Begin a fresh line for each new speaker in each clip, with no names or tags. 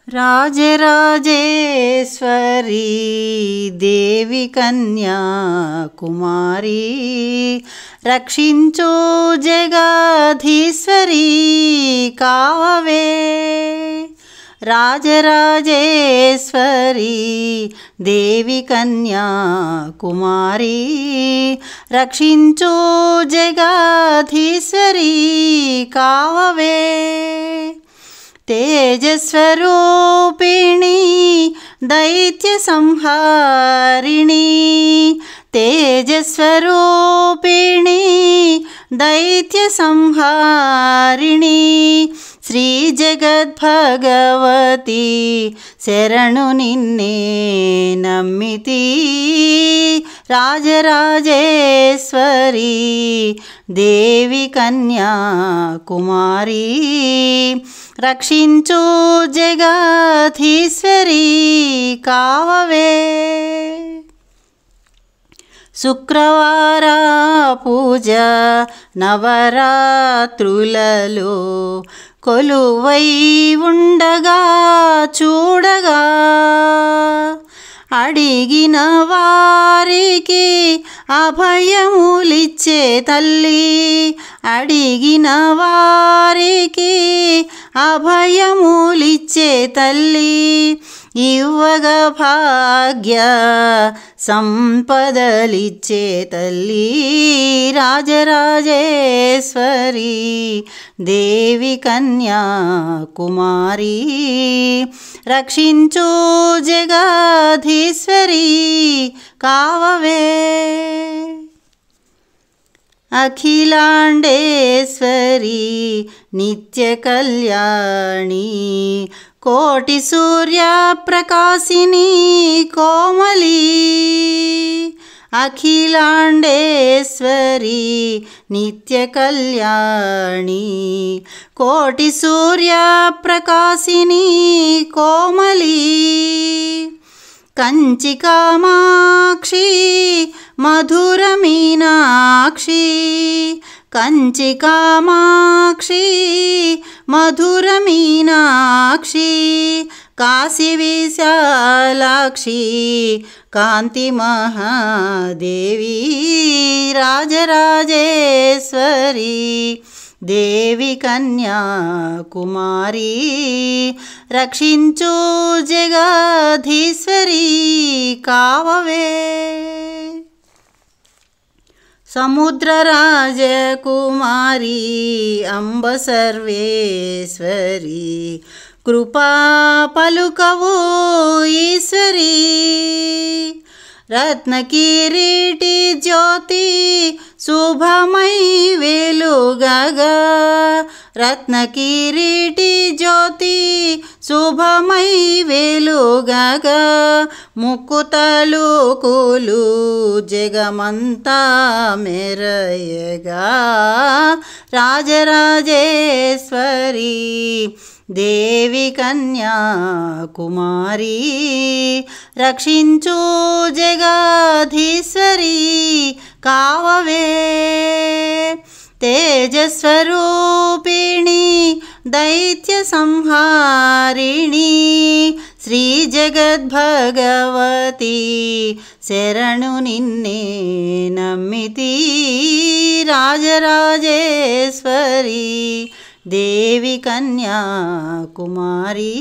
రాజరాజేశ్వరి దేవి కన్యా కుమారి రక్షించు జగదీశ్వరి కావవే. రాజరాజేశ్వరి దేవి కన్యా కుమారి రక్షించు జగదీశ్వరి కావవే. తేజస్వరూపిణి దైత్య సంహారిణి తేజస్వరూపిణి దైత్య సంహారిణి శ్రీ జగద్భగవతి శరణు నిన్నే నమ్మితి. రాజరాజేశ్వరి దేవి కన్యా కుమారి రక్షించు జగదీశ్వరి కావవే. శుక్రవార పూజ నవరాత్రులలో కొలువై ఉండగా చూడగా అడిగిన వారికి అభయములిచ్చే తల్లి అడిగిన వారికి అభయములిచ్చే తల్లి ఇవ్వగ భాగ్య సంపదలిచ్చే తల్లి. రాజరాజేశ్వరి దేవి కన్యా కుమారి రక్షించు జగదీశ్వరి కావవే. అఖిలాండేశ్వరి నిత్య కళ్యాణి కోటి సూర్య ప్రకాశిని కోమలి. అఖిలాండేశ్వరి నిత్య కళ్యాణి కోటి సూర్య ప్రకాశిని కోమలి. కంచి కామాక్షి మధుర మీనాక్షి కంచి కామాక్షి మధుర మీనాక్షి కాశీ విశాలాక్షి కాంతి మహాదేవి. రాజరాజేశ్వరి దేవి కన్యా కుమారి రక్షించు జగదీశ్వరి కావవే. సముద్ర రాజకుమారి అంబ సర్వేశ్వరి కృపా పలుకవు ఈశ్వరి. రత్నకిరీటి జ్యోతి శుభమై వెలుగగా రత్నకిరీటి జ్యోతి శుభమై వెలుగగా ముక్కుతలుకులు జగమంతా మెరయగా. రాజరాజేశ్వరి దేవి కన్యా కుమారి రక్షించు జగదీశ్వరి కావవే. తేజస్వరూపిణి దైత్య సంహారిణి శ్రీ జగద్భగవతి శరణు నిన్నే నమ్మితి. రాజరాజేశ్వరి దేవి కన్యా కుమారి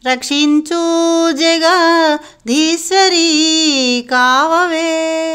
రక్షించు జగదీశ్వరి కావవే.